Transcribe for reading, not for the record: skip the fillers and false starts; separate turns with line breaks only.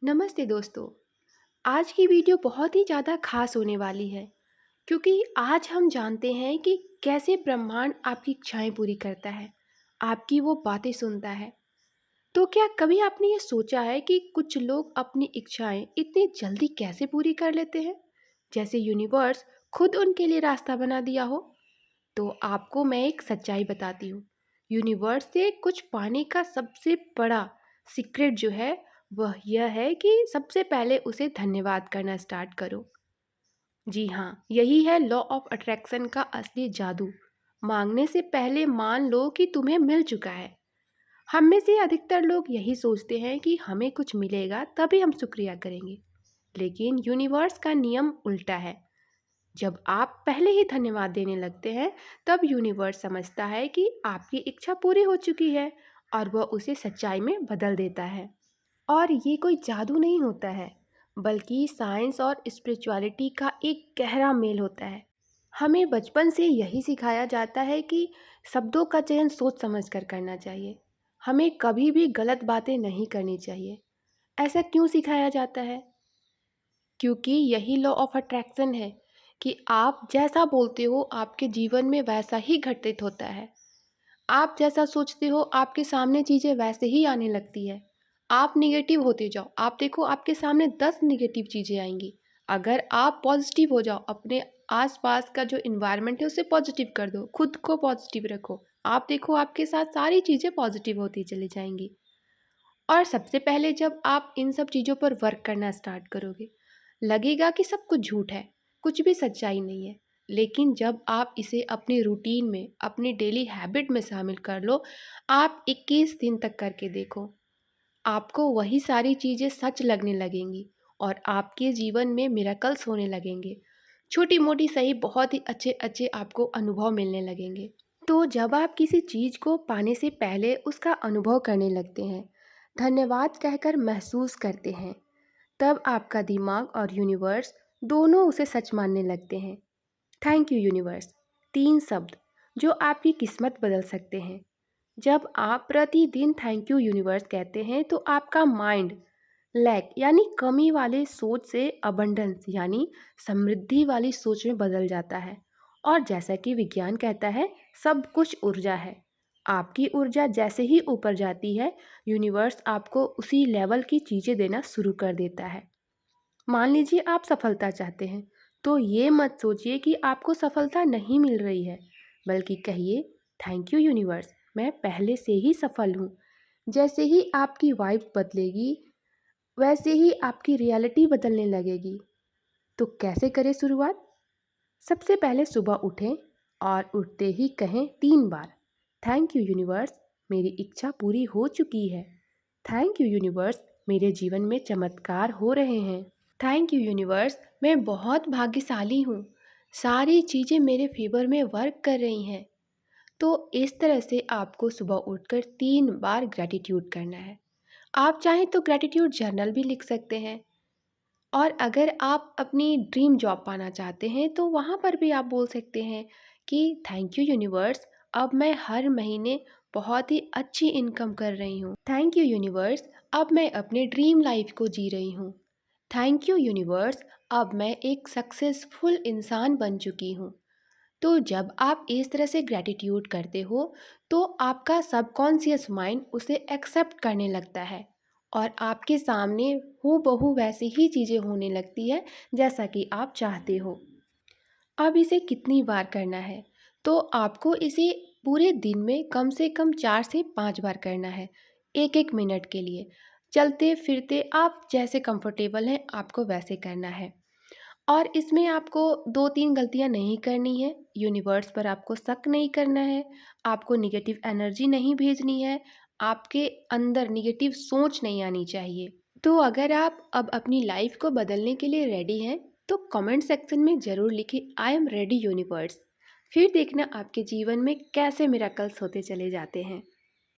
नमस्ते दोस्तों। आज की वीडियो बहुत ही ज़्यादा खास होने वाली है क्योंकि आज हम जानते हैं कि कैसे ब्रह्मांड आपकी इच्छाएं पूरी करता है, आपकी वो बातें सुनता है। तो क्या कभी आपने ये सोचा है कि कुछ लोग अपनी इच्छाएं इतनी जल्दी कैसे पूरी कर लेते हैं, जैसे यूनिवर्स खुद उनके लिए रास्ता बना दिया हो? तो आपको मैं एक सच्चाई बताती हूँ। यूनिवर्स से कुछ पाने का सबसे बड़ा सीक्रेट जो है वह यह है कि सबसे पहले उसे धन्यवाद करना स्टार्ट करो। जी हाँ, यही है लॉ ऑफ अट्रैक्शन का असली जादू। मांगने से पहले मान लो कि तुम्हें मिल चुका है। हम में से अधिकतर लोग यही सोचते हैं कि हमें कुछ मिलेगा तभी हम शुक्रिया करेंगे, लेकिन यूनिवर्स का नियम उल्टा है। जब आप पहले ही धन्यवाद देने लगते हैं, तब यूनिवर्स समझता है कि आपकी इच्छा पूरी हो चुकी है और वह उसे सच्चाई में बदल देता है। और ये कोई जादू नहीं होता है, बल्कि साइंस और स्पिरिचुअलिटी का एक गहरा मेल होता है। हमें बचपन से यही सिखाया जाता है कि शब्दों का चयन सोच समझ कर करना चाहिए। हमें कभी भी गलत बातें नहीं करनी चाहिए। ऐसा क्यों सिखाया जाता है? क्योंकि यही लॉ ऑफ अट्रैक्शन है कि आप जैसा बोलते हो आपके जीवन में वैसा ही घटित होता है। आप जैसा सोचते हो आपके सामने चीज़ें वैसे ही आने लगती है। आप निगेटिव होते जाओ, आप देखो आपके सामने 10 निगेटिव चीज़ें आएंगी। अगर आप पॉजिटिव हो जाओ, अपने आसपास का जो इन्वायरमेंट है उसे पॉजिटिव कर दो, खुद को पॉजिटिव रखो, आप देखो आपके साथ सारी चीज़ें पॉजिटिव होती चली जाएंगी। और सबसे पहले जब आप इन सब चीज़ों पर वर्क करना स्टार्ट करोगे, लगेगा कि सब कुछ झूठ है, कुछ भी सच्चाई नहीं है। लेकिन जब आप इसे अपनी रूटीन में, अपनी डेली हैबिट में शामिल कर लो, आप 21 दिन तक करके देखो, आपको वही सारी चीज़ें सच लगने लगेंगी और आपके जीवन में मिरेकल्स होने लगेंगे। छोटी मोटी सही, बहुत ही अच्छे अच्छे आपको अनुभव मिलने लगेंगे। तो जब आप किसी चीज़ को पाने से पहले उसका अनुभव करने लगते हैं, धन्यवाद कहकर महसूस करते हैं, तब आपका दिमाग और यूनिवर्स दोनों उसे सच मानने लगते हैं। थैंक यू यूनिवर्स, 3 शब्द जो आपकी किस्मत बदल सकते हैं। जब आप प्रतिदिन थैंक यू यूनिवर्स कहते हैं तो आपका माइंड लैक यानी कमी वाले सोच से अबंडेंस यानी समृद्धि वाली सोच में बदल जाता है। और जैसा कि विज्ञान कहता है, सब कुछ ऊर्जा है। आपकी ऊर्जा जैसे ही ऊपर जाती है, यूनिवर्स आपको उसी लेवल की चीज़ें देना शुरू कर देता है। मान लीजिए आप सफलता चाहते हैं, तो ये मत सोचिए कि आपको सफलता नहीं मिल रही है, बल्कि कहिए थैंक यू यूनिवर्स, मैं पहले से ही सफल हूँ। जैसे ही आपकी वाइब बदलेगी, वैसे ही आपकी रियलिटी बदलने लगेगी। तो कैसे करें शुरुआत? सबसे पहले सुबह उठें और उठते ही कहें 3 बार, थैंक यू यूनिवर्स, मेरी इच्छा पूरी हो चुकी है। थैंक यू यूनिवर्स, मेरे जीवन में चमत्कार हो रहे हैं। थैंक यू यूनिवर्स, मैं बहुत भाग्यशाली हूँ, सारी चीज़ें मेरे फेवर में वर्क कर रही हैं। तो इस तरह से आपको सुबह उठकर 3 बार ग्रैटिट्यूड करना है। आप चाहें तो ग्रैटिट्यूड जर्नल भी लिख सकते हैं। और अगर आप अपनी ड्रीम जॉब पाना चाहते हैं तो वहाँ पर भी आप बोल सकते हैं कि थैंक यू यूनिवर्स, अब मैं हर महीने बहुत ही अच्छी इनकम कर रही हूँ। थैंक यू यूनिवर्स, अब मैं अपने ड्रीम लाइफ को जी रही हूँ। थैंक यू यूनिवर्स, अब मैं एक सक्सेसफुल इंसान बन चुकी हूँ। तो जब आप इस तरह से ग्रैटिट्यूड करते हो, तो आपका सबकॉन्शियस माइंड उसे एक्सेप्ट करने लगता है और आपके सामने हूबहू वैसी ही चीज़ें होने लगती है जैसा कि आप चाहते हो। अब इसे कितनी बार करना है? तो आपको इसे पूरे दिन में कम से कम 4 से 5 बार करना है, 1-1 मिनट के लिए। चलते फिरते आप जैसे कंफर्टेबल हैं आपको वैसे करना है। और इसमें आपको 2-3 गलतियाँ नहीं करनी है, यूनिवर्स पर आपको शक नहीं करना है, आपको नेगेटिव एनर्जी नहीं भेजनी है, आपके अंदर नेगेटिव सोच नहीं आनी चाहिए। तो अगर आप अब अपनी लाइफ को बदलने के लिए रेडी हैं, तो कमेंट सेक्शन में ज़रूर लिखें आई एम रेडी यूनिवर्स। फिर देखना आपके जीवन में कैसे मिरेकल्स होते चले जाते हैं।